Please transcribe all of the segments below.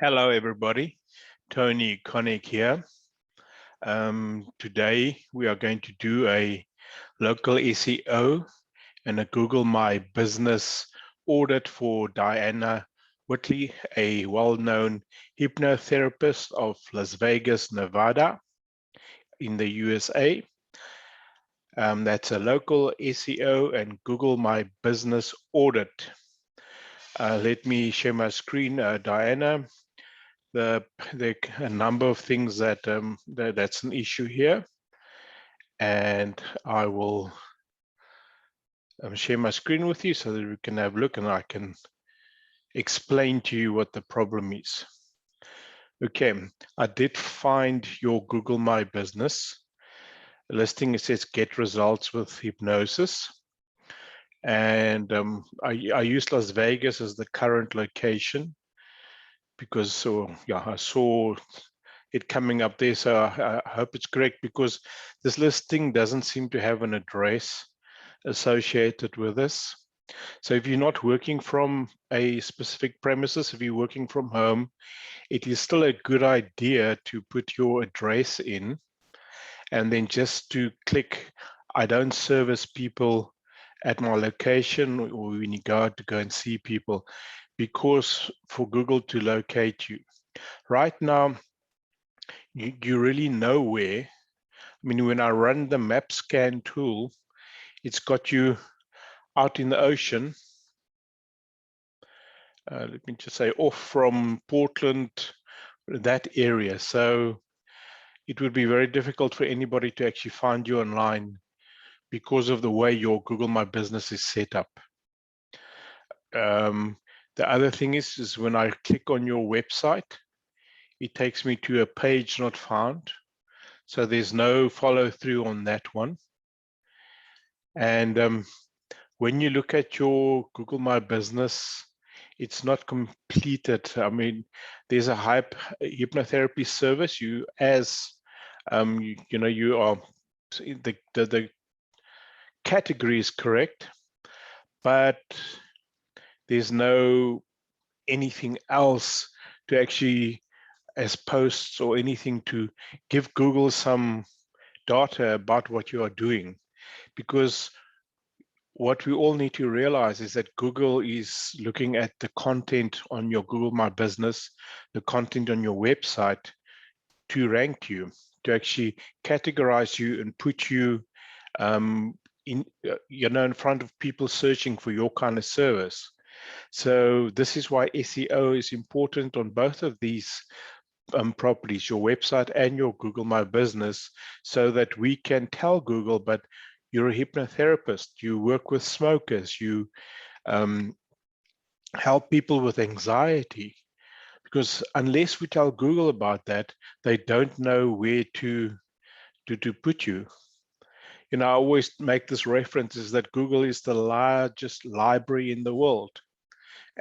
Hello, everybody. Tony Koenig here. Today, we are going to do a local SEO and a Google My Business audit for Diana Whitley, a well-known hypnotherapist of Las Vegas, Nevada in the USA. That's a local SEO and Google My Business audit. Let me share my screen, Diana. There are a number of things that's an issue here, and I will share my screen with you so that we can have a look and I can explain to you what the problem is. Okay, I did find your Google My Business listing. It says get results with hypnosis, and I use Las Vegas as the current location because I saw it coming up there, so I hope it's correct, because this listing doesn't seem to have an address associated with this. So if you're not working from a specific premises, if you're working from home, it is still a good idea to put your address in and then just to click I don't service people at my location, or when you go out to go and see people, because for Google to locate you. Right now, you really know where. I mean, when I run the map scan tool, it's got you out in the ocean. Let me just say off from Portland, that area. So it would be very difficult for anybody to actually find you online because of the way your Google My Business is set up. The other thing is when I click on your website, it takes me to a page not found. So there's no follow through on that one. And when you look at your Google My Business, it's not completed. I mean, there's a hypnotherapy service. You are the category is correct, but there's no anything else to actually as posts or anything to give Google some data about what you are doing. Because what we all need to realize is that Google is looking at the content on your Google My Business, the content on your website, to rank you, to actually categorize you and put you in front of people searching for your kind of service. So this is why SEO is important on both of these properties, your website and your Google My Business, so that we can tell Google, but you're a hypnotherapist, you work with smokers, you help people with anxiety. Because unless we tell Google about that, they don't know where to put you. I always make this reference is that Google is the largest library in the world.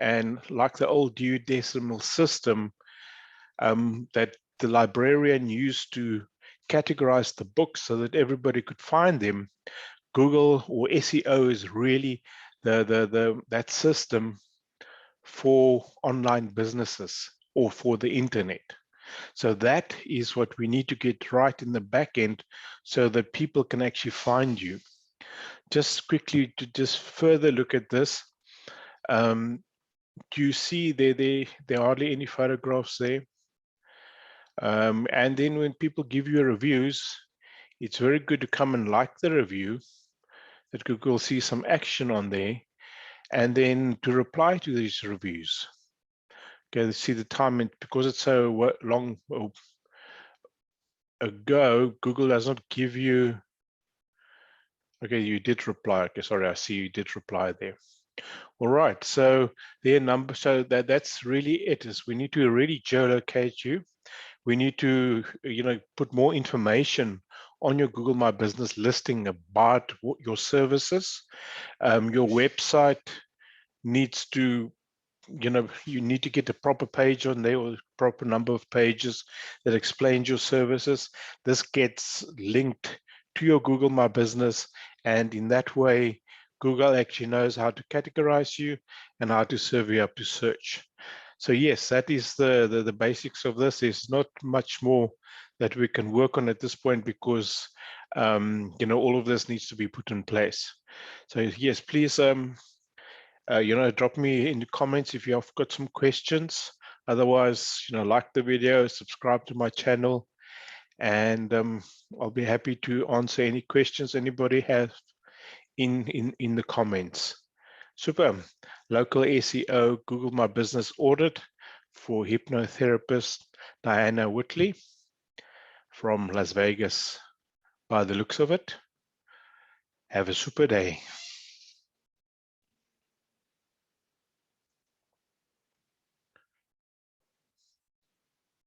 And like the old duodecimal system that the librarian used to categorize the books so that everybody could find them, Google or SEO is really that system for online businesses or for the internet. So that is what we need to get right in the back end so that people can actually find you. Just quickly to just further look at this, do you see there are hardly any photographs there? And then when people give you reviews, it's very good to come and like the review, that Google sees some action on there, and then to reply to these reviews. Okay, see the time, and because it's so long ago, Google does not give you. Okay, you did reply. Okay, sorry, I see you did reply there. All right, so their number, so that's really it. Is we need to really geolocate you. We need to, put more information on your Google My Business listing about your services. Your website needs to, you need to get a proper page on there, or proper number of pages that explains your services. This gets linked to your Google My Business, and in that way, Google actually knows how to categorize you and how to serve you up to search. So yes, that is the basics of this. There's not much more that we can work on at this point because all of this needs to be put in place. So yes, please drop me in the comments if you have got some questions. Otherwise, like the video, subscribe to my channel, and I'll be happy to answer any questions anybody has in the comments. Super. Local SEO, Google My Business Audit for hypnotherapist Diana Whitley from Las Vegas, by the looks of it. Have a super day.